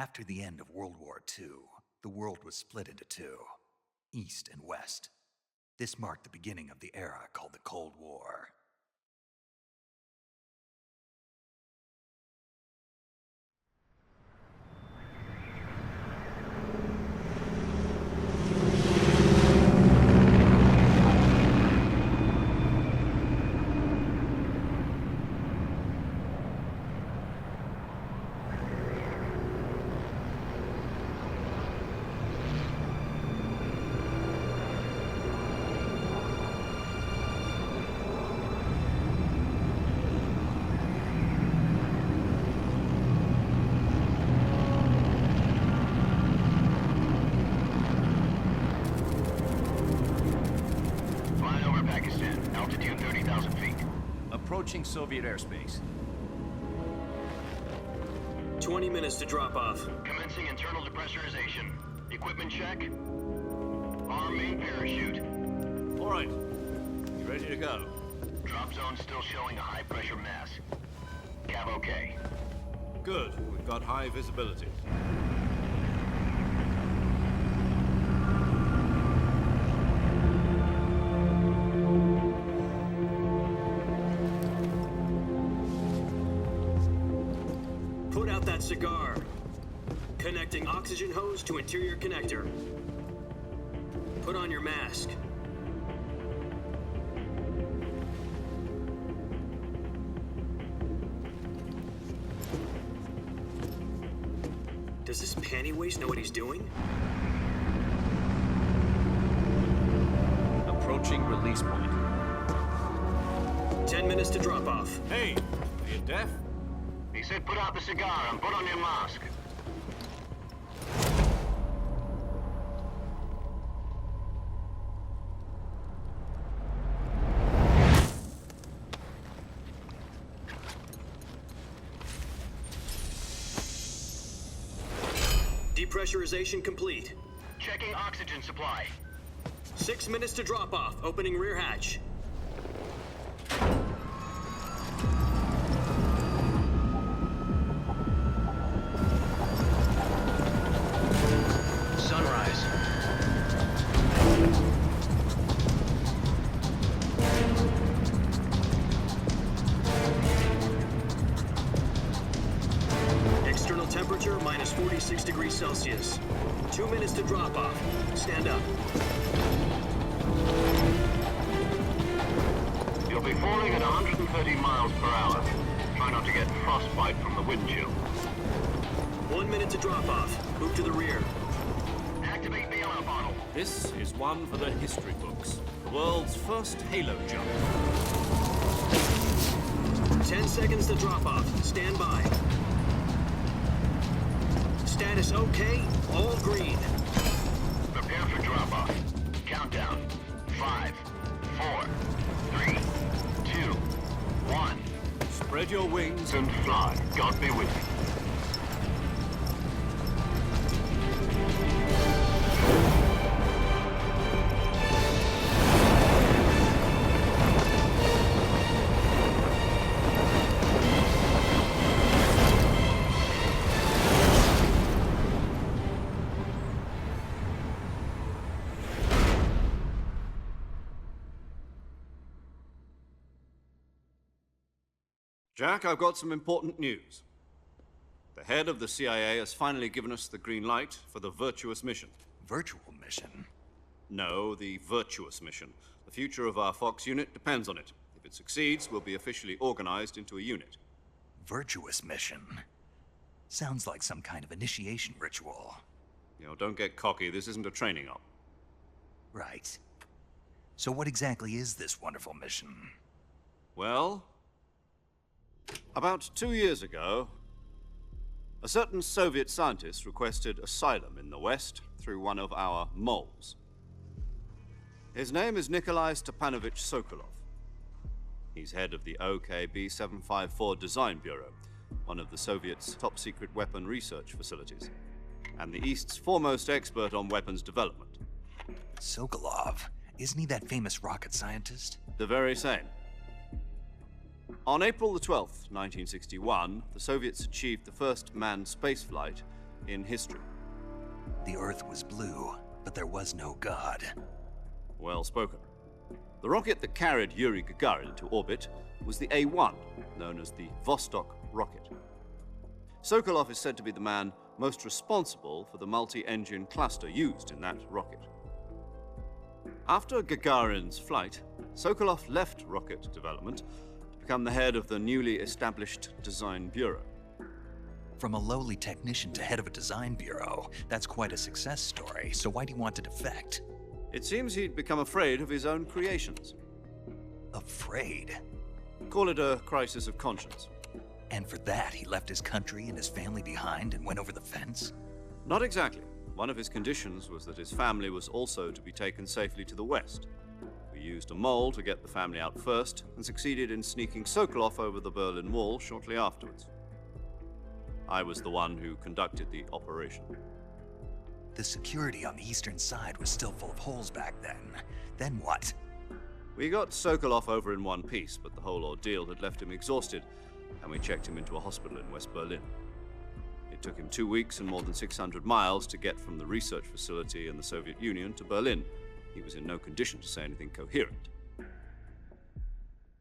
After the end of World War II, the world was split into two, East and West. This marked the beginning of the era called the Cold War. Altitude 30,000 feet. Approaching Soviet airspace. 20 minutes to drop off. Commencing internal depressurization. Equipment check. Arm main parachute. All right. You ready to go? Drop zone still showing a high pressure mass. Cav okay. Good. We've got high visibility. Put out that cigar. Connecting oxygen hose to interior connector. Put on your mask. Does this panty waste know what he's doing? Approaching release point. 10 minutes to drop off. Hey, are you deaf? He said put out the cigar and put on your mask. Depressurization complete. Checking oxygen supply. 6 minutes to drop off. Opening rear hatch. Sunrise. External temperature minus 46 degrees Celsius. 2 minutes to drop off. Stand up. You'll be falling at 130 miles per hour. Try not to get frostbite from the wind chill. 1 minute to drop off. Move to the rear. Activate the yellow bottle. This is one for the history books. The world's first halo jump. 10 seconds to drop off. Stand by. Status okay. All green. Prepare for drop-off. Countdown. 5, 4, 3, 2, 1. Spread your wings And fly. God be with you. Jack, I've got some important news. The head of the CIA has finally given us the green light for the Virtuous mission. Virtual mission? No, the Virtuous mission. The future of our Fox unit depends on it. If it succeeds, we'll be officially organized into a unit. Virtuous mission? Sounds like some kind of initiation ritual. You know, don't get cocky. This isn't a training op. Right. So what exactly is this wonderful mission? Well, about 2 years ago, a certain Soviet scientist requested asylum in the West through one of our moles. His name is Nikolai Stepanovich Sokolov. He's head of the OKB-754 Design Bureau, one of the Soviets' top-secret weapon research facilities, and the East's foremost expert on weapons development. Sokolov? Isn't he that famous rocket scientist? The very same. On April the 12th, 1961, the Soviets achieved the first manned spaceflight in history. The Earth was blue, but there was no God. Well spoken. The rocket that carried Yuri Gagarin into orbit was the A-1, known as the Vostok rocket. Sokolov is said to be the man most responsible for the multi-engine cluster used in that rocket. After Gagarin's flight, Sokolov left rocket development to become the head of the newly established Design Bureau. From a lowly technician to head of a design bureau, that's quite a success story, so why'd he want to defect? It seems he'd become afraid of his own creations. Afraid? Call it a crisis of conscience. And for that, he left his country and his family behind and went over the fence? Not exactly. One of his conditions was that his family was also to be taken safely to the west. We used a mole to get the family out first and succeeded in sneaking Sokolov over the Berlin Wall shortly afterwards. I was the one who conducted the operation. The security on the eastern side was still full of holes back then. Then what? We got Sokolov over in one piece, but the whole ordeal had left him exhausted, and we checked him into a hospital in West Berlin. It took him 2 weeks and more than 600 miles to get from the research facility in the Soviet Union to Berlin. He was in no condition to say anything coherent.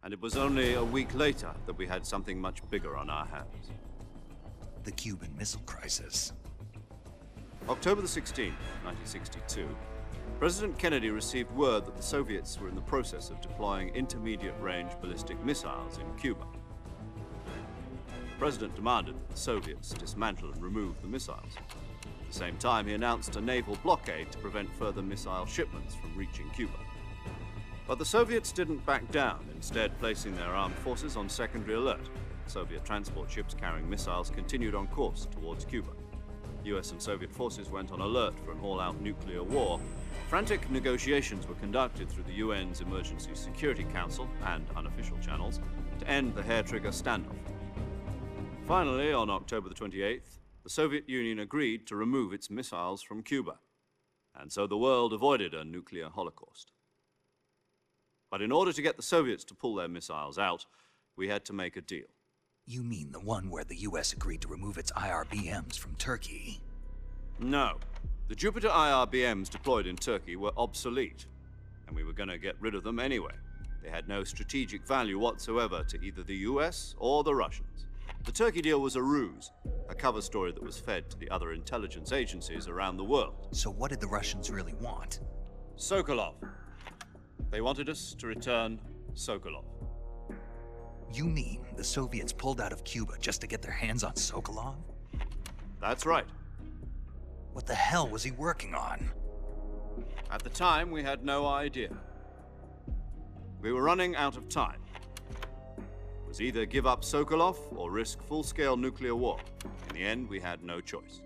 And it was only a week later that we had something much bigger on our hands. The Cuban Missile Crisis. October the 16th, 1962, President Kennedy received word that the Soviets were in the process of deploying intermediate-range ballistic missiles in Cuba. The President demanded that the Soviets dismantle and remove the missiles. At the same time, he announced a naval blockade to prevent further missile shipments from reaching Cuba. But the Soviets didn't back down, instead placing their armed forces on secondary alert. Soviet transport ships carrying missiles continued on course towards Cuba. US and Soviet forces went on alert for an all-out nuclear war. Frantic negotiations were conducted through the UN's Emergency Security Council and unofficial channels to end the hair-trigger standoff. Finally, on October the 28th, the Soviet Union agreed to remove its missiles from Cuba, and so the world avoided a nuclear holocaust. But in order to get the Soviets to pull their missiles out, we had to make a deal. You mean the one where the US agreed to remove its IRBMs from Turkey? No. The Jupiter IRBMs deployed in Turkey were obsolete, and we were going to get rid of them anyway. They had no strategic value whatsoever to either the US or the Russians. The Turkey deal was a ruse, a cover story that was fed to the other intelligence agencies around the world. So what did the Russians really want? Sokolov. They wanted us to return Sokolov. You mean the Soviets pulled out of Cuba just to get their hands on Sokolov? That's right. What the hell was he working on? At the time, we had no idea. We were running out of time. It was either give up Sokolov or risk full-scale nuclear war. In the end, we had no choice.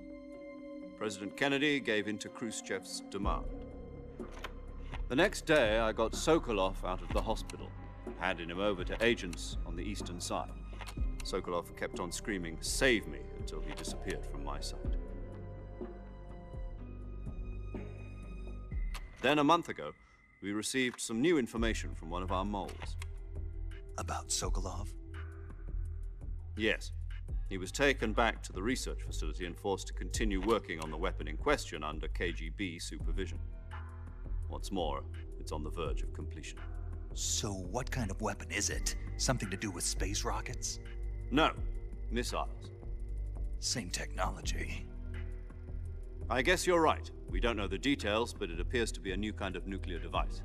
President Kennedy gave in to Khrushchev's demand. The next day, I got Sokolov out of the hospital, handing him over to agents on the eastern side. Sokolov kept on screaming, "Save me," until he disappeared from my sight. Then, a month ago, we received some new information from one of our moles. About Sokolov? Yes. He was taken back to the research facility and forced to continue working on the weapon in question under KGB supervision. What's more, it's on the verge of completion. So what kind of weapon is it? Something to do with space rockets? No, missiles. Same technology. I guess you're right. We don't know the details, but it appears to be a new kind of nuclear device.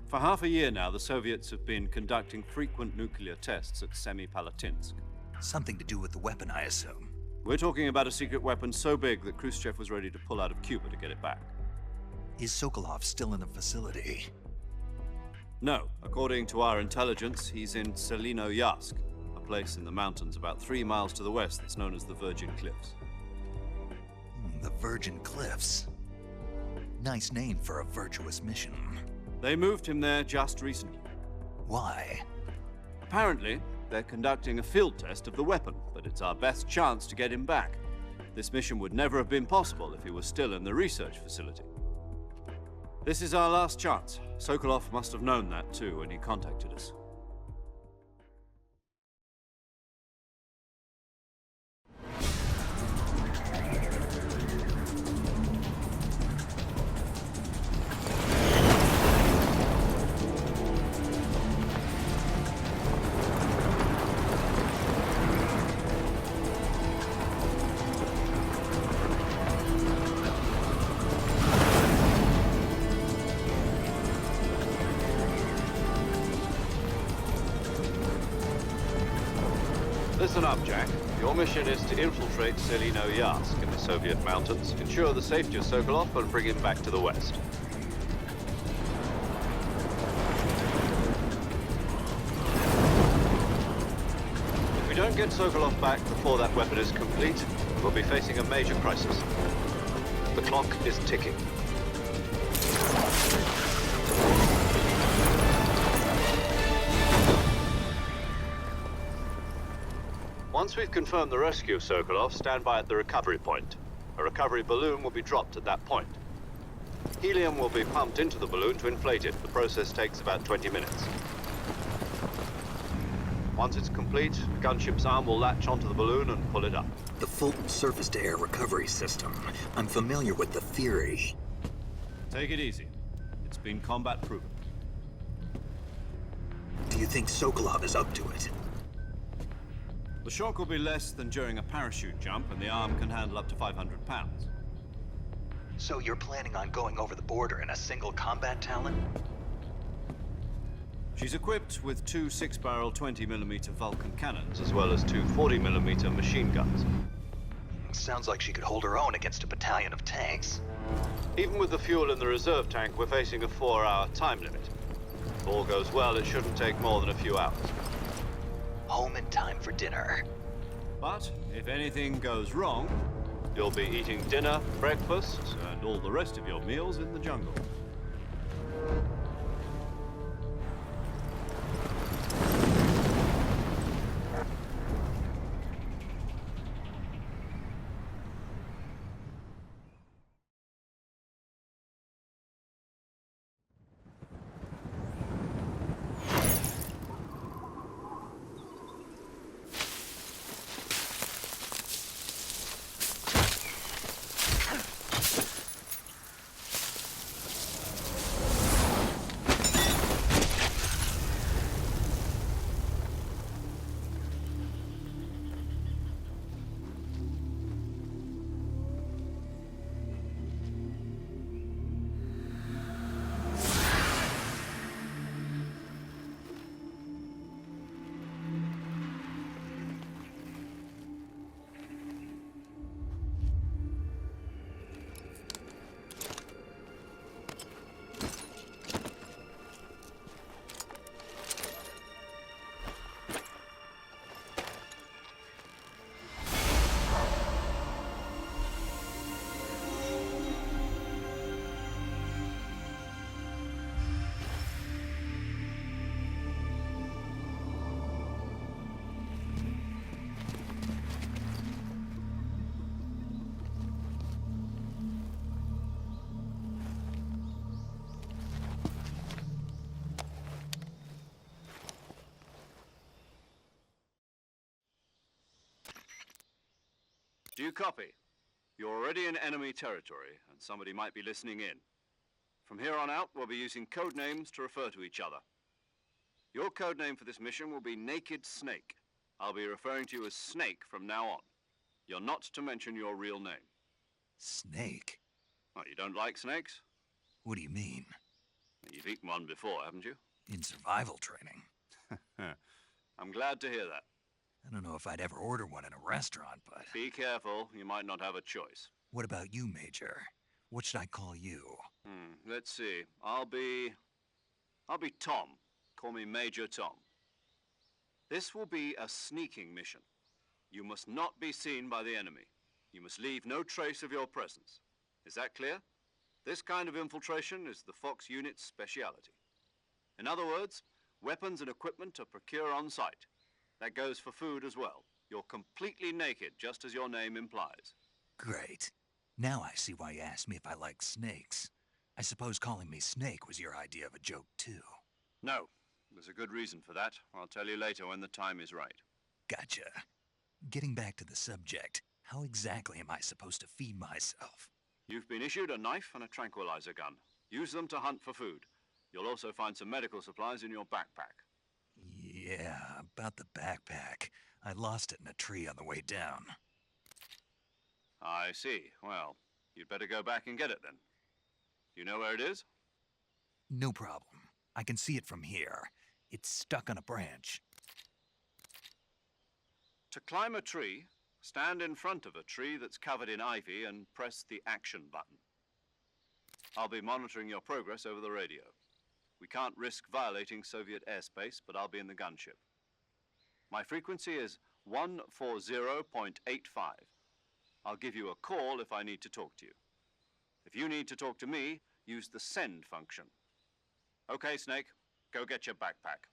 For half a year now, the Soviets have been conducting frequent nuclear tests at Semipalatinsk. Something to do with the weapon, I assume. We're talking about a secret weapon so big that Khrushchev was ready to pull out of Cuba to get it back. Is Sokolov still in the facility? No. According to our intelligence, he's in Selinoyarsk, a place in the mountains about 3 miles to the west that's known as the Virgin Cliffs. The Virgin Cliffs. Nice name for a virtuous mission. They moved him there just recently. Why? Apparently, they're conducting a field test of the weapon, but it's our best chance to get him back. This mission would never have been possible if he was still in the research facility. This is our last chance. Sokolov must have known that too when he contacted us. Listen up, Jack. Your mission is to infiltrate Selino-Yarsk in the Soviet mountains, ensure the safety of Sokolov, and bring him back to the west. If we don't get Sokolov back before that weapon is complete, we'll be facing a major crisis. The clock is ticking. Once we've confirmed the rescue of Sokolov, stand by at the recovery point. A recovery balloon will be dropped at that point. Helium will be pumped into the balloon to inflate it. The process takes about 20 minutes. Once it's complete, the gunship's arm will latch onto the balloon and pull it up. The Fulton surface-to-air recovery system. I'm familiar with the theory. Take it easy. It's been combat proven. Do you think Sokolov is up to it? The shock will be less than during a parachute jump, and the arm can handle up to 500 pounds. So you're planning on going over the border in a single combat Talon? She's equipped with two 6-barrel 20mm Vulcan cannons, as well as two 40mm machine guns. Sounds like she could hold her own against a battalion of tanks. Even with the fuel in the reserve tank, we're facing a 4-hour time limit. If all goes well, it shouldn't take more than a few hours. Home in time for dinner. But if anything goes wrong, you'll be eating dinner, breakfast, and all the rest of your meals in the jungle. Do you copy? You're already in enemy territory, and somebody might be listening in. From here on out, we'll be using code names to refer to each other. Your code name for this mission will be Naked Snake. I'll be referring to you as Snake from now on. You're not to mention your real name. Snake? Oh, you don't like snakes? What do you mean? You've eaten one before, haven't you? In survival training. I'm glad to hear that. I don't know if I'd ever order one in a restaurant, but... Be careful, you might not have a choice. What about you, Major? What should I call you? Let's see. I'll be Tom. Call me Major Tom. This will be a sneaking mission. You must not be seen by the enemy. You must leave no trace of your presence. Is that clear? This kind of infiltration is the Fox unit's speciality. In other words, weapons and equipment are procured on site. That goes for food as well. You're completely naked, just as your name implies. Great. Now I see why you asked me if I like snakes. I suppose calling me Snake was your idea of a joke, too. No. There's a good reason for that. I'll tell you later when the time is right. Gotcha. Getting back to the subject, how exactly am I supposed to feed myself? You've been issued a knife and a tranquilizer gun. Use them to hunt for food. You'll also find some medical supplies in your backpack. Yeah, about the backpack. I lost it in a tree on the way down. I see. Well, you'd better go back and get it then. You know where it is? No problem. I can see it from here. It's stuck on a branch. To climb a tree, stand in front of a tree that's covered in ivy and press the action button. I'll be monitoring your progress over the radio. We can't risk violating Soviet airspace, but I'll be in the gunship. My frequency is 140.85. I'll give you a call if I need to talk to you. If you need to talk to me, use the send function. Okay, Snake, go get your backpack.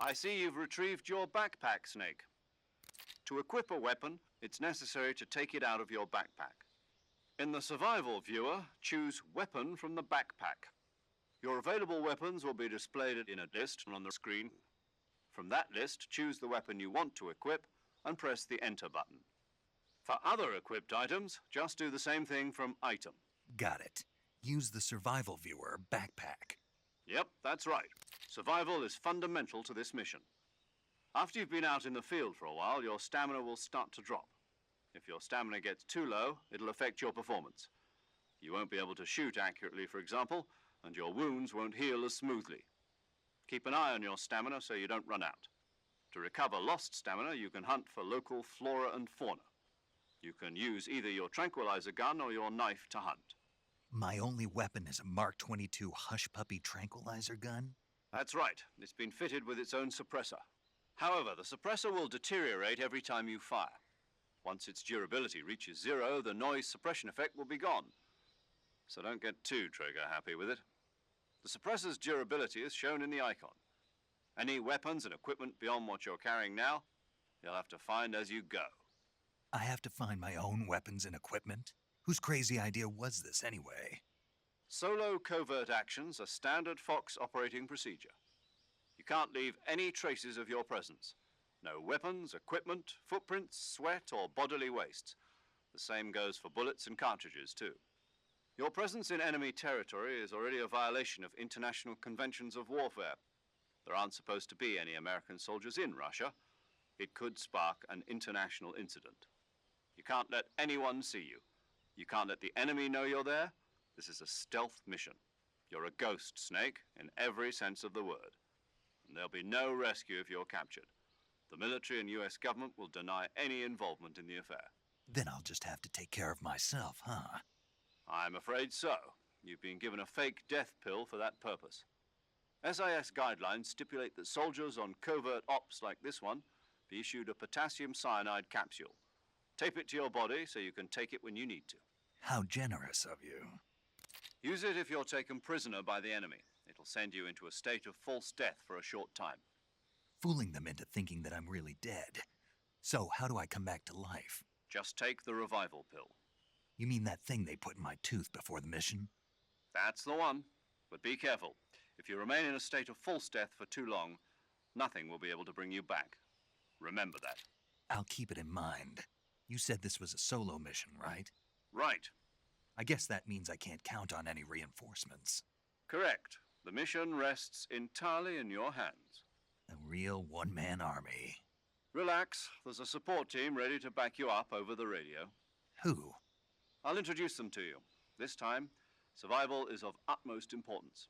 I see you've retrieved your backpack, Snake. To equip a weapon, it's necessary to take it out of your backpack. In the survival viewer, choose Weapon from the backpack. Your available weapons will be displayed in a list on the screen. From that list, choose the weapon you want to equip and press the Enter button. For other equipped items, just do the same thing from Item. Got it. Use the survival viewer backpack. Yep, that's right. Survival is fundamental to this mission. After you've been out in the field for a while, your stamina will start to drop. If your stamina gets too low, it'll affect your performance. You won't be able to shoot accurately, for example, and your wounds won't heal as smoothly. Keep an eye on your stamina so you don't run out. To recover lost stamina, you can hunt for local flora and fauna. You can use either your tranquilizer gun or your knife to hunt. My only weapon is a Mark 22 Hush Puppy tranquilizer gun? That's right. It's been fitted with its own suppressor. However, the suppressor will deteriorate every time you fire. Once its durability reaches 0, the noise suppression effect will be gone. So don't get too trigger happy with it. The suppressor's durability is shown in the icon. Any weapons and equipment beyond what you're carrying now, you'll have to find as you go. I have to find my own weapons and equipment? Whose crazy idea was this anyway? Solo covert actions are standard Fox operating procedure. You can't leave any traces of your presence. No weapons, equipment, footprints, sweat, or bodily waste. The same goes for bullets and cartridges, too. Your presence in enemy territory is already a violation of international conventions of warfare. There aren't supposed to be any American soldiers in Russia. It could spark an international incident. You can't let anyone see you. You can't let the enemy know you're there. This is a stealth mission. You're a ghost, Snake, in every sense of the word. And there'll be no rescue if you're captured. The military and US government will deny any involvement in the affair. Then I'll just have to take care of myself, huh? I'm afraid so. You've been given a fake death pill for that purpose. SIS guidelines stipulate that soldiers on covert ops like this one be issued a potassium cyanide capsule. Tape it to your body so you can take it when you need to. How generous of you. Use it if you're taken prisoner by the enemy. It'll send you into a state of false death for a short time. Fooling them into thinking that I'm really dead. So how do I come back to life? Just take the revival pill. You mean that thing they put in my tooth before the mission? That's the one. But be careful. If you remain in a state of false death for too long, nothing will be able to bring you back. Remember that. I'll keep it in mind. You said this was a solo mission, right? Right. I guess that means I can't count on any reinforcements. Correct. The mission rests entirely in your hands. A real one-man army. Relax. There's a support team ready to back you up over the radio. Who? I'll introduce them to you. This time, survival is of utmost importance.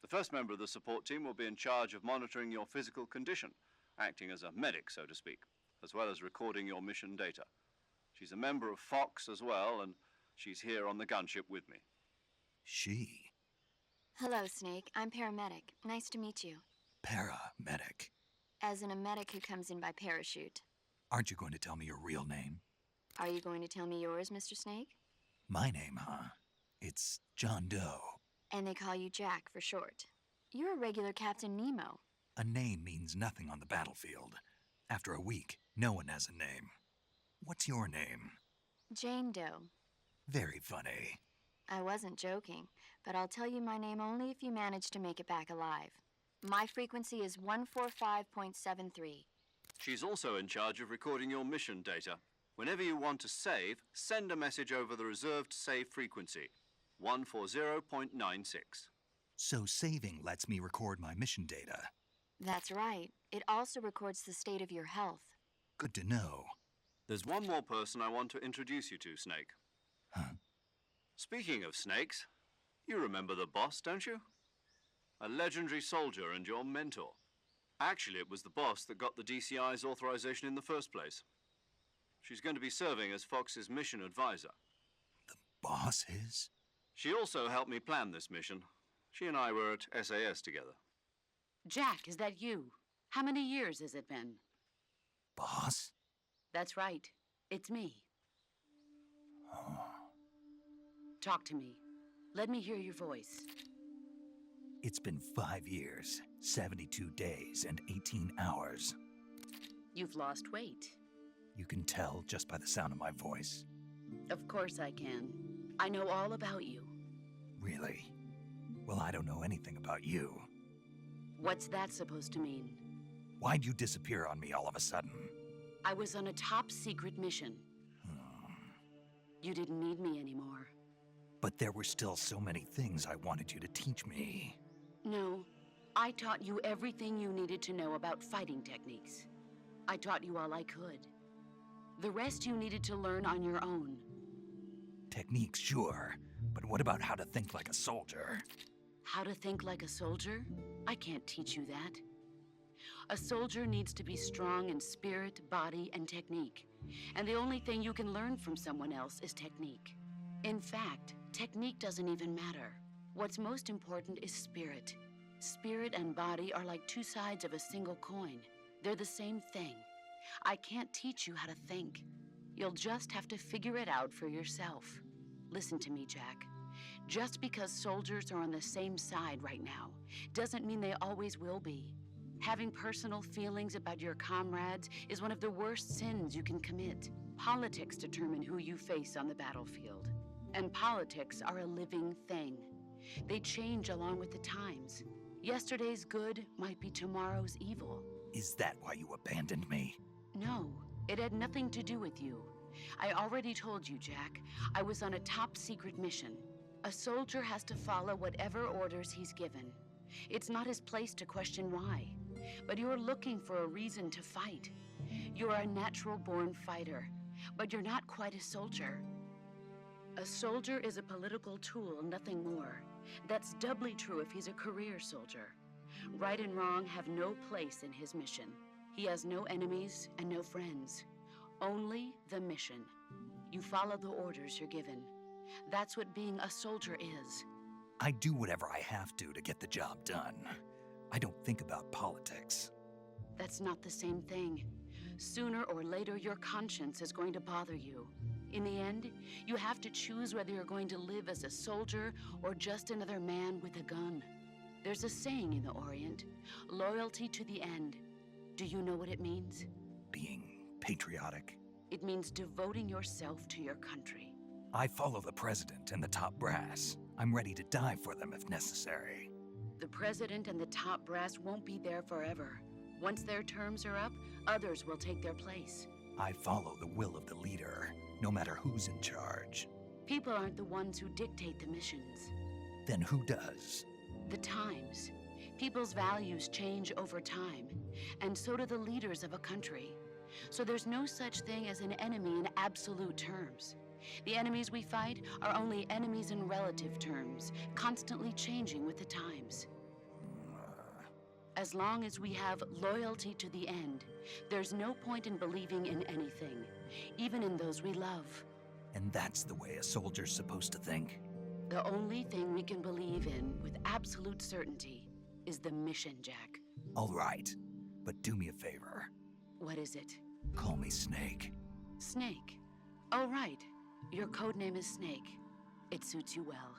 The first member of the support team will be in charge of monitoring your physical condition, acting as a medic, so to speak, as well as recording your mission data. She's a member of Fox as well, and she's here on the gunship with me. She? Hello, Snake. I'm paramedic. Nice to meet you. Paramedic. As in a medic who comes in by parachute. Aren't you going to tell me your real name? Are you going to tell me yours, Mr. Snake? My name, huh? It's John Doe. And they call you Jack for short. You're a regular Captain Nemo. A name means nothing on the battlefield. After a week, no one has a name. What's your name? Jane Doe. Very funny. I wasn't joking, but I'll tell you my name only if you manage to make it back alive. My frequency is 145.73. She's also in charge of recording your mission data. Whenever you want to save, send a message over the reserved save frequency, 140.96. So saving lets me record my mission data. That's right. It also records the state of your health. Good to know. There's one more person I want to introduce you to, Snake. Huh? Speaking of snakes, you remember the boss, don't you? A legendary soldier and your mentor. Actually, it was the boss that got the DCI's authorization in the first place. She's going to be serving as Fox's mission advisor. The boss is? She also helped me plan this mission. She and I were at SAS together. Jack, is that you? How many years has it been? Boss? That's right. It's me. Talk to me. Let me hear your voice. It's been 5 years, 72 days, and 18 hours. You've lost weight. You can tell just by the sound of my voice. Of course I can. I know all about you. Really? Well, I don't know anything about you. What's that supposed to mean? Why'd you disappear on me all of a sudden? I was on a top secret mission. You didn't need me anymore. But there were still so many things I wanted you to teach me. No, I taught you everything you needed to know about fighting techniques. I taught you all I could. The rest you needed to learn on your own. Techniques, sure. But what about how to think like a soldier? How to think like a soldier? I can't teach you that. A soldier needs to be strong in spirit, body, and technique. And the only thing you can learn from someone else is technique. In fact, technique doesn't even matter. What's most important is spirit. Spirit and body are like two sides of a single coin. They're the same thing. I can't teach you how to think. You'll just have to figure it out for yourself. Listen to me, Jack. Just because soldiers are on the same side right now doesn't mean they always will be. Having personal feelings about your comrades is one of the worst sins you can commit. Politics determine who you face on the battlefield. And politics are a living thing. They change along with the times. Yesterday's good might be tomorrow's evil. Is that why you abandoned me? No, it had nothing to do with you. I already told you, Jack. I was on a top secret mission. A soldier has to follow whatever orders he's given. It's not his place to question why. But you're looking for a reason to fight. You're a natural-born fighter, but you're not quite a soldier. A soldier is a political tool, nothing more. That's doubly true if he's a career soldier. Right and wrong have no place in his mission. He has no enemies and no friends. Only the mission. You follow the orders you're given. That's what being a soldier is. I do whatever I have to get the job done. I don't think about politics. That's not the same thing. Sooner or later, your conscience is going to bother you. In the end, you have to choose whether you're going to live as a soldier or just another man with a gun. There's a saying in the Orient, loyalty to the end. Do you know what it means? Being patriotic. It means devoting yourself to your country. I follow the president and the top brass. I'm ready to die for them if necessary. The president and the top brass won't be there forever. Once their terms are up, others will take their place. I follow the will of the leader, no matter who's in charge. People aren't the ones who dictate the missions. Then who does? The times. People's values change over time, and so do the leaders of a country. So there's no such thing as an enemy in absolute terms. The enemies we fight are only enemies in relative terms, constantly changing with the times. As long as we have loyalty to the end, there's no point in believing in anything, even in those we love. And that's the way a soldier's supposed to think? The only thing we can believe in with absolute certainty is the mission, Jack. All right, but do me a favor. What is it? Call me Snake. Snake. Oh, right. Your code name is Snake. It suits you well.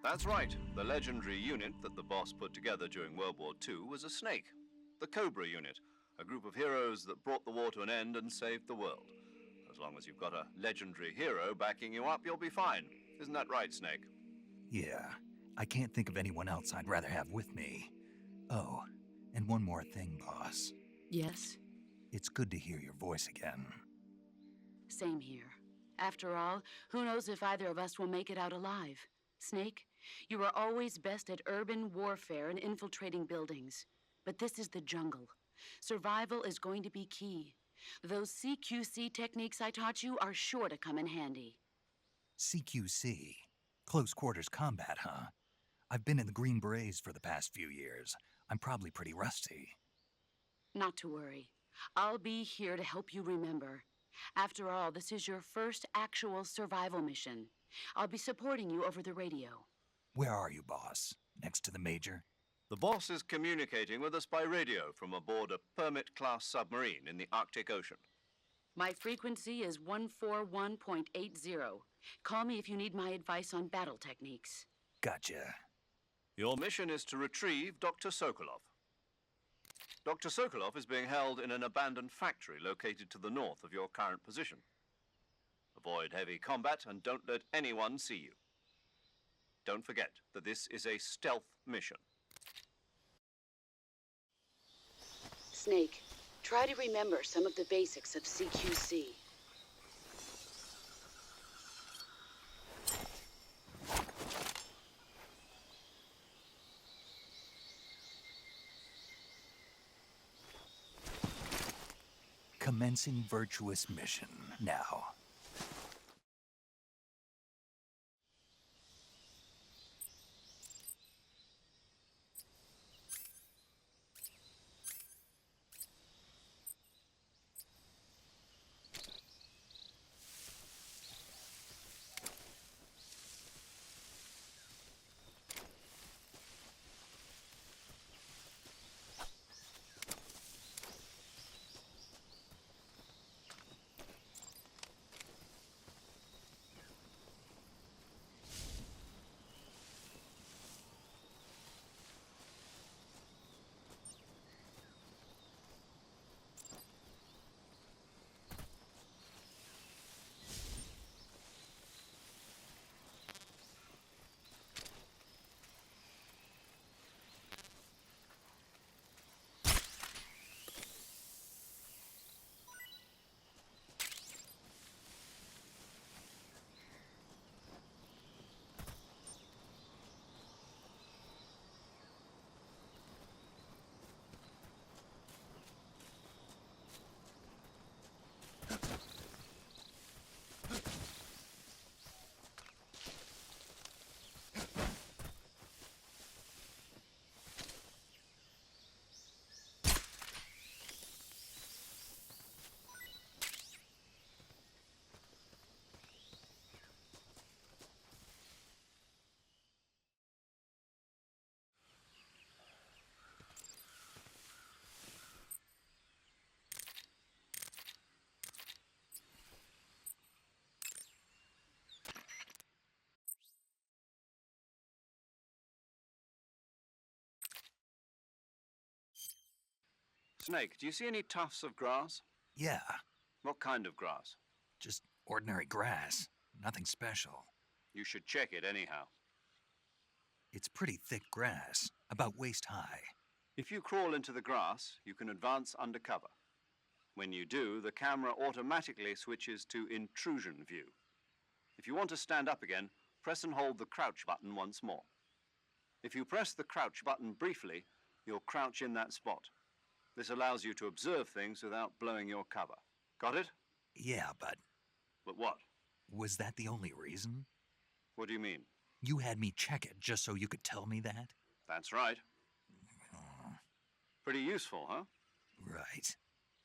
That's right. The legendary unit that the boss put together during World War II was a snake. The Cobra unit, a group of heroes that brought the war to an end and saved the world. As long as you've got a legendary hero backing you up, you'll be fine. Isn't that right, Snake? Yeah, I can't think of anyone else I'd rather have with me. Oh, and one more thing, boss. Yes? It's good to hear your voice again. Same here. After all, who knows if either of us will make it out alive? Snake, you are always best at urban warfare and infiltrating buildings. But this is the jungle. Survival is going to be key. Those CQC techniques I taught you are sure to come in handy. CQC? Close quarters combat, huh? I've been in the Green Berets for the past few years. I'm probably pretty rusty. Not to worry. I'll be here to help you remember. After all, this is your first actual survival mission. I'll be supporting you over the radio. Where are you, boss? Next to the Major? The boss is communicating with us by radio from aboard a Permit-class submarine in the Arctic Ocean. My frequency is 141.80. Call me if you need my advice on battle techniques. Gotcha. Your mission is to retrieve Dr. Sokolov. Dr. Sokolov is being held in an abandoned factory located to the north of your current position. Avoid heavy combat and don't let anyone see you. Don't forget that this is a stealth mission. Snake, try to remember some of the basics of CQC. Commencing Virtuous mission now. Snake, do you see any tufts of grass? Yeah, What kind of grass? just ordinary grass. Nothing special. You should check it anyhow. It's pretty thick grass, about waist high. If you crawl into the grass, you can advance undercover. When you do, the camera automatically switches to intrusion view. If you want to stand up again, press and hold the crouch button once more. If you press the crouch button briefly, you'll crouch in that spot. This allows you to observe things without blowing your cover. Got it? Yeah, but But what? was that the only reason? What do you mean? You had me check it just so you could tell me that? That's right. Pretty useful, huh? Right.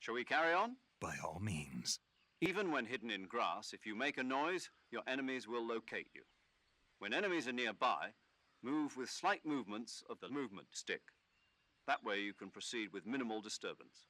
Shall we carry on? By all means. Even when hidden in grass, if you make a noise, your enemies will locate you. When enemies are nearby, move with slight movements of the movement stick. That way you can proceed with minimal disturbance.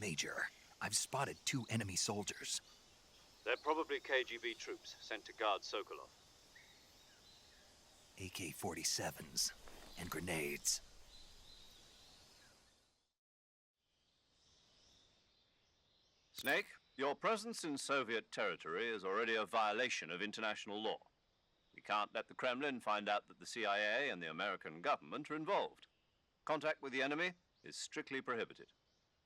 Major, I've spotted 2 enemy soldiers. They're probably KGB troops sent to guard Sokolov. AK-47s and grenades. Snake, your presence in Soviet territory is already a violation of international law. We can't let the Kremlin find out that the CIA and the American government are involved. Contact with the enemy is strictly prohibited.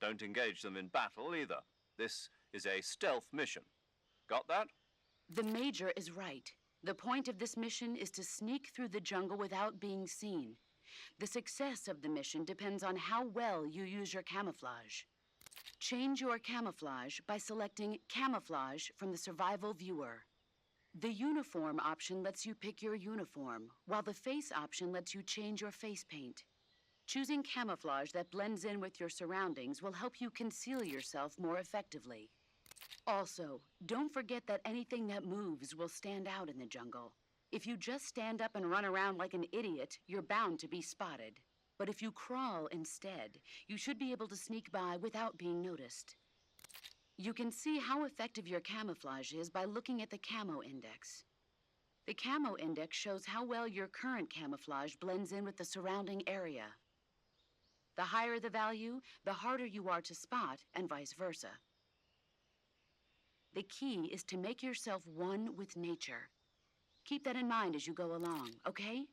Don't engage them in battle either. This is a stealth mission. Got that? The Major is right. The point of this mission is to sneak through the jungle without being seen. The success of the mission depends on how well you use your camouflage. Change your camouflage by selecting Camouflage from the Survival Viewer. The Uniform option lets you pick your uniform, while the Face option lets you change your face paint. Choosing camouflage that blends in with your surroundings will help you conceal yourself more effectively. Also, don't forget that anything that moves will stand out in the jungle. If you just stand up and run around like an idiot, you're bound to be spotted. But if you crawl instead, you should be able to sneak by without being noticed. You can see how effective your camouflage is by looking at the Camo Index. The Camo Index shows how well your current camouflage blends in with the surrounding area. The higher the value, the harder you are to spot, and vice versa. The key is to make yourself one with nature. Keep that in mind as you go along, okay?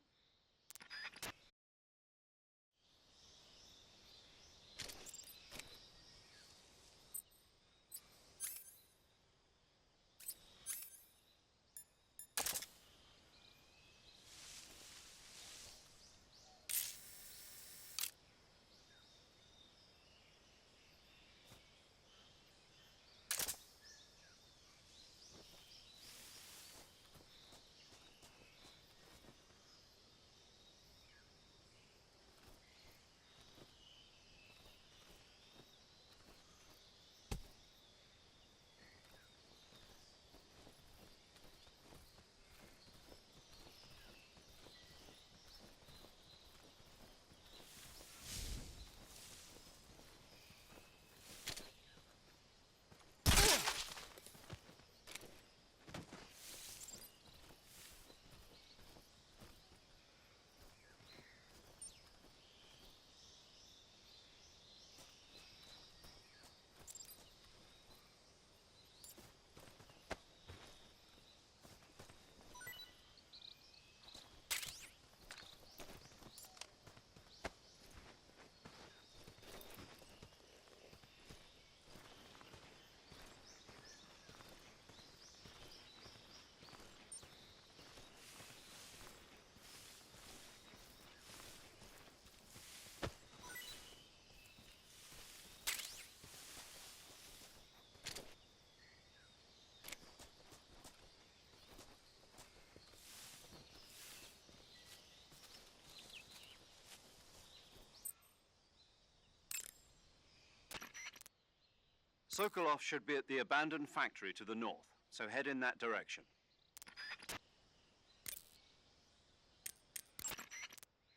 Sokolov should be at the abandoned factory to the north, so head in that direction.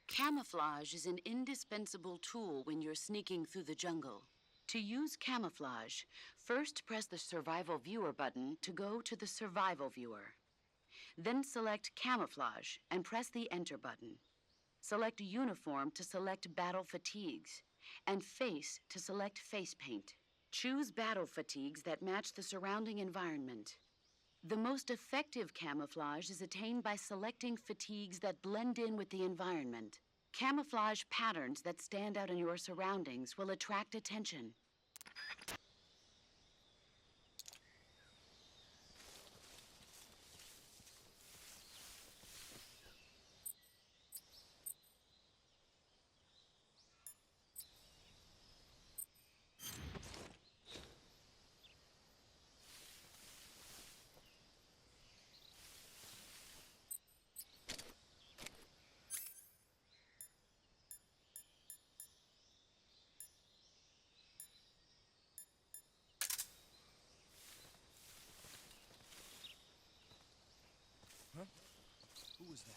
Camouflage is an indispensable tool when you're sneaking through the jungle. To use camouflage, first press the Survival Viewer button to go to the Survival Viewer. Then select Camouflage and press the Enter button. Select Uniform to select Battle Fatigues, and Face to select Face Paint. Choose battle fatigues that match the surrounding environment. The most effective camouflage is attained by selecting fatigues that blend in with the environment. Camouflage patterns that stand out in your surroundings will attract attention. Who was that?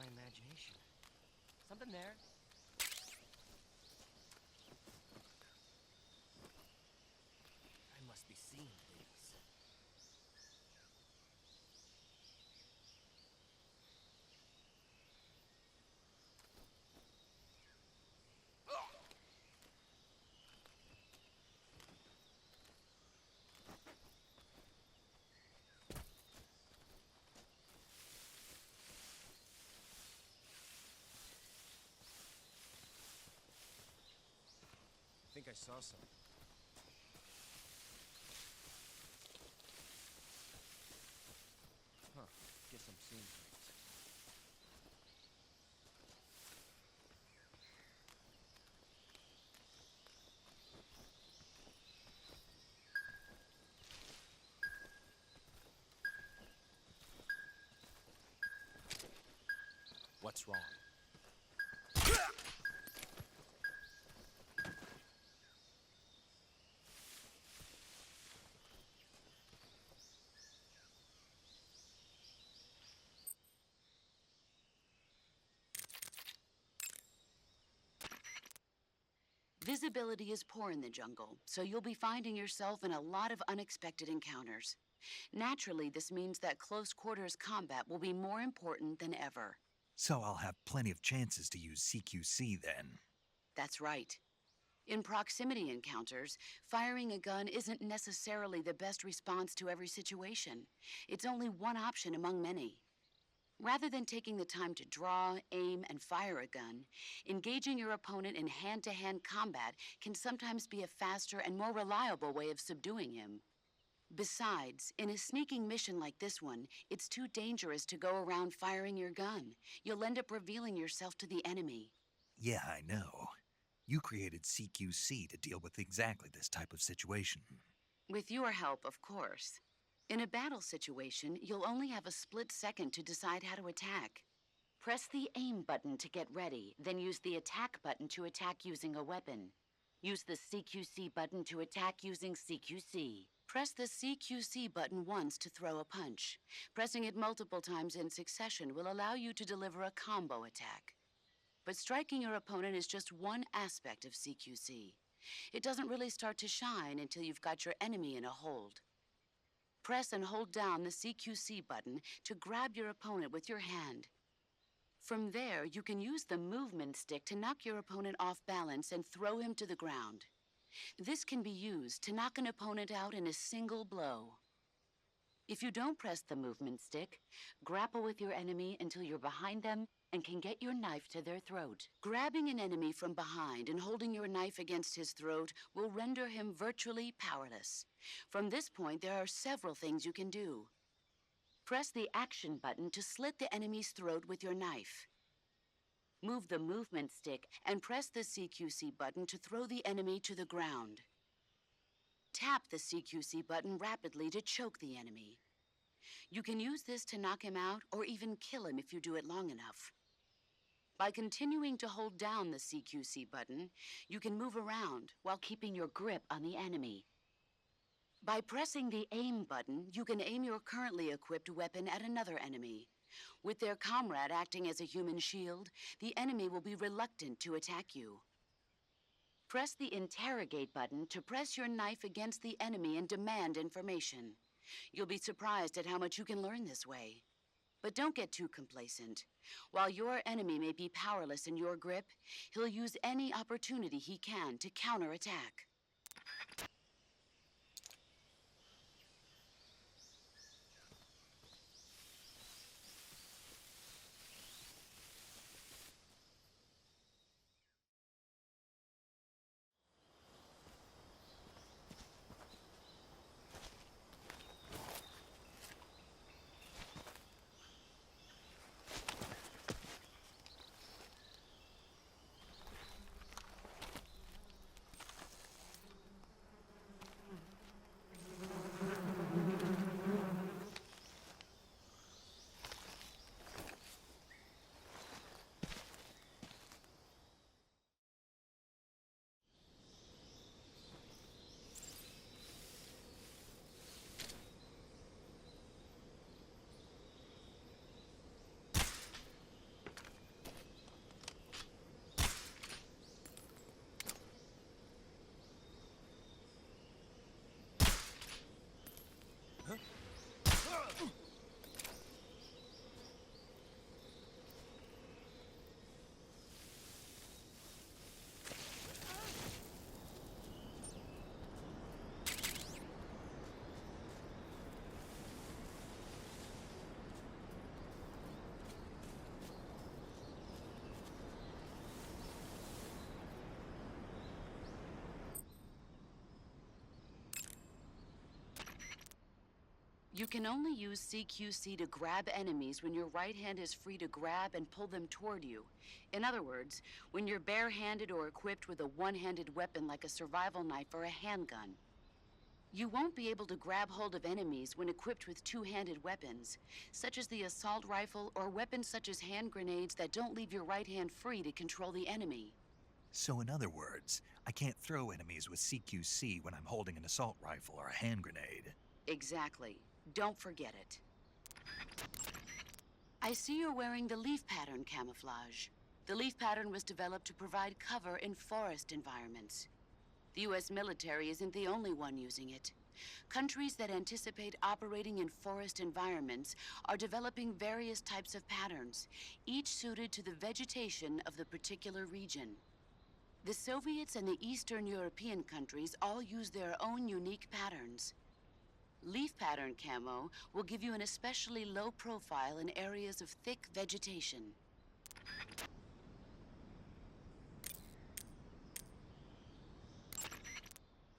my imagination. Something there. I must be seeing things. I think I saw something. Huh. Guess I'm seeing things. What's wrong? Visibility is poor in the jungle, so you'll be finding yourself in a lot of unexpected encounters. Naturally, this means that close quarters combat will be more important than ever. So I'll have plenty of chances to use CQC then. That's right. In proximity encounters, firing a gun isn't necessarily the best response to every situation. It's only one option among many. Rather than taking the time to draw, aim, and fire a gun, engaging your opponent in hand-to-hand combat can sometimes be a faster and more reliable way of subduing him. Besides, in a sneaking mission like this one, it's too dangerous to go around firing your gun. You'll end up revealing yourself to the enemy. Yeah, I know. You created CQC to deal with exactly this type of situation. With your help, of course. In a battle situation, you'll only have a split second to decide how to attack. Press the aim button to get ready, then use the attack button to attack using a weapon. Use the CQC button to attack using CQC. Press the CQC button once to throw a punch. Pressing it multiple times in succession will allow you to deliver a combo attack. But striking your opponent is just one aspect of CQC. It doesn't really start to shine until you've got your enemy in a hold. Press and hold down the CQC button to grab your opponent with your hand. From there, you can use the movement stick to knock your opponent off balance and throw him to the ground. This can be used to knock an opponent out in a single blow. If you don't press the movement stick, grapple with your enemy until you're behind them and can get your knife to their throat. Grabbing an enemy from behind and holding your knife against his throat will render him virtually powerless. From this point, there are several things you can do. Press the action button to slit the enemy's throat with your knife. Move the movement stick and press the CQC button to throw the enemy to the ground. Tap the CQC button rapidly to choke the enemy. You can use this to knock him out or even kill him if you do it long enough. By continuing to hold down the CQC button, you can move around while keeping your grip on the enemy. By pressing the aim button, you can aim your currently equipped weapon at another enemy. With their comrade acting as a human shield, the enemy will be reluctant to attack you. Press the interrogate button to press your knife against the enemy and demand information. You'll be surprised at how much you can learn this way. But don't get too complacent. While your enemy may be powerless in your grip, he'll use any opportunity he can to counterattack. You can only use CQC to grab enemies when your right hand is free to grab and pull them toward you. In other words, when you're barehanded or equipped with a one-handed weapon like a survival knife or a handgun. You won't be able to grab hold of enemies when equipped with two-handed weapons, such as the assault rifle or weapons such as hand grenades that don't leave your right hand free to control the enemy. So in other words, I can't throw enemies with CQC when I'm holding an assault rifle or a hand grenade. Exactly. Don't forget it. I see you're wearing the leaf pattern camouflage. The leaf pattern was developed to provide cover in forest environments. The U.S. military isn't the only one using it. Countries that anticipate operating in forest environments are developing various types of patterns, each suited to the vegetation of the particular region. The Soviets and the Eastern European countries all use their own unique patterns. Leaf pattern camo will give you an especially low profile in areas of thick vegetation.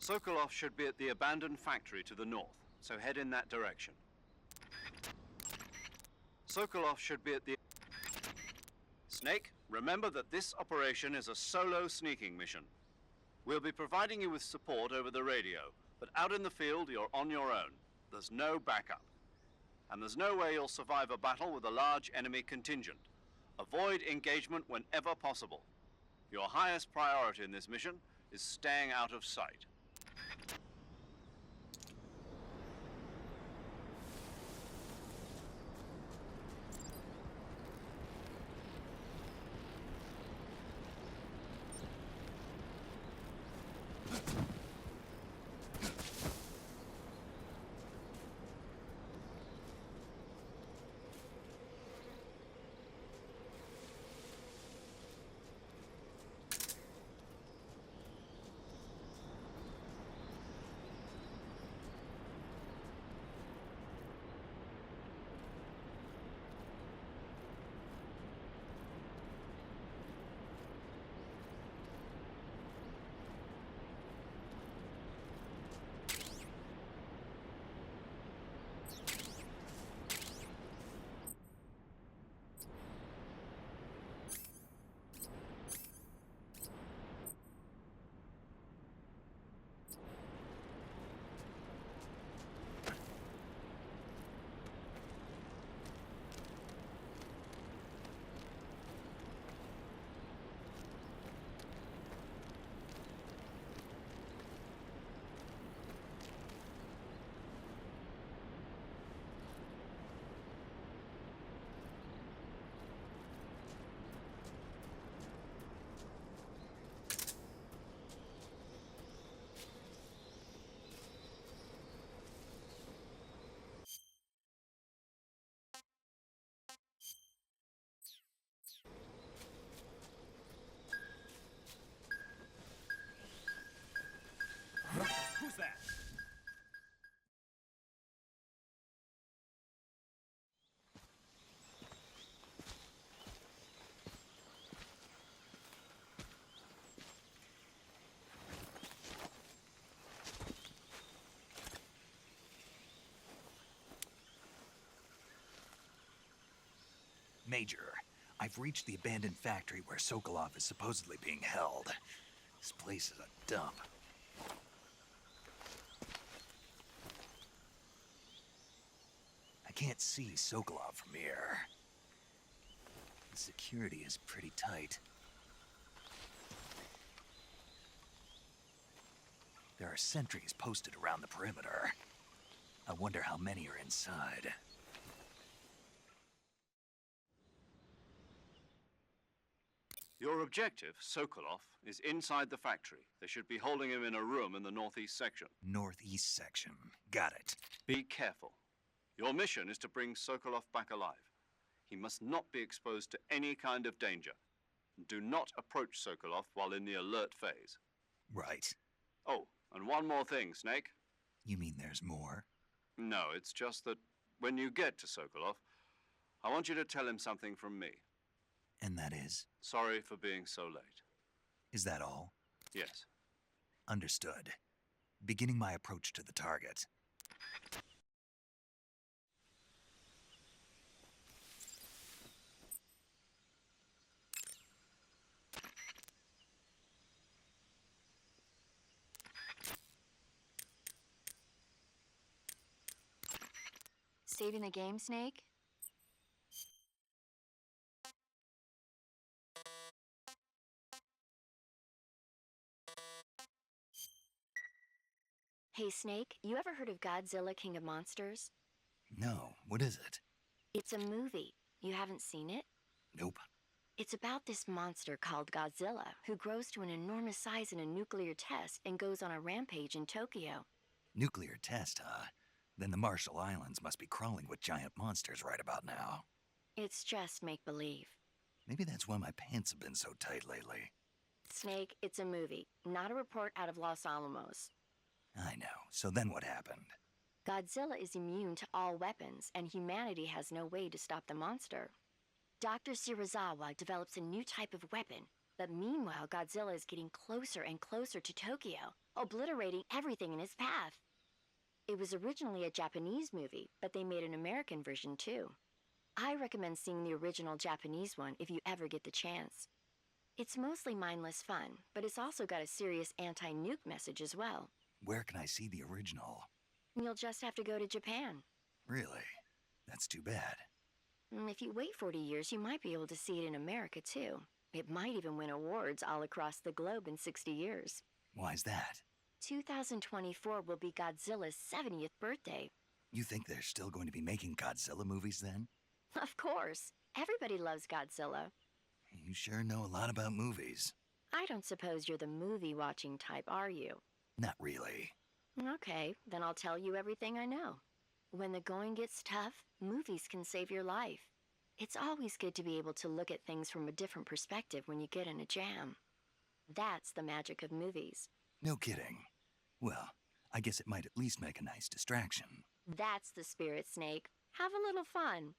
Sokolov should be at the abandoned factory to the north, so head in that direction. Sokolov should be at the... Snake, remember that this operation is a solo sneaking mission. We'll be providing you with support over the radio, but out in the field, you're on your own. There's no backup. And there's no way you'll survive a battle with a large enemy contingent. Avoid engagement whenever possible. Your highest priority in this mission is staying out of sight. Who's that? Major, I've reached the abandoned factory where Sokolov is supposedly being held. This place is a dump. I can't see Sokolov from here. The security is pretty tight. There are sentries posted around the perimeter. I wonder how many are inside. Your objective, Sokolov, is inside the factory. They should be holding him in a room in the northeast section. Northeast section. Got it. Be careful. Your mission is to bring Sokolov back alive. He must not be exposed to any kind of danger. Do not approach Sokolov while in the alert phase. Right. Oh, and one more thing, Snake. You mean there's more? No, it's just that when you get to Sokolov, I want you to tell him something from me. And that is? Sorry for being so late. Is that all? Yes. Understood. Beginning my approach to the target. Saving the game, Snake? Hey, Snake, you ever heard of Godzilla, King of Monsters? No, what is it? It's a movie. You haven't seen it? Nope. It's about this monster called Godzilla, who grows to an enormous size in a nuclear test and goes on a rampage in Tokyo. Nuclear test, huh? Then the Marshall Islands must be crawling with giant monsters right about now. It's just make-believe. Maybe that's why my pants have been so tight lately. Snake, it's a movie, not a report out of Los Alamos. I know. So then what happened? Godzilla is immune to all weapons, and humanity has no way to stop the monster. Dr. Shirazawa develops a new type of weapon, but meanwhile Godzilla is getting closer and closer to Tokyo, obliterating everything in his path. It was originally a Japanese movie, but they made an American version too. I recommend seeing the original Japanese one if you ever get the chance. It's mostly mindless fun, but it's also got a serious anti-nuke message as well. Where can I see the original? You'll just have to go to Japan. Really? That's too bad. If you wait 40 years, you might be able to see it in America too. It might even win awards all across the globe in 60 years. Why's that? 2024 will be Godzilla's 70th birthday. You think they're still going to be making Godzilla movies then? Of course. Everybody loves Godzilla. You sure know a lot about movies. I don't suppose you're the movie-watching type, are you? Not really. Okay, then I'll tell you everything I know. When the going gets tough, movies can save your life. It's always good to be able to look at things from a different perspective when you get in a jam. That's the magic of movies. No kidding. Well, I guess it might at least make a nice distraction. That's the spirit, Snake. Have a little fun.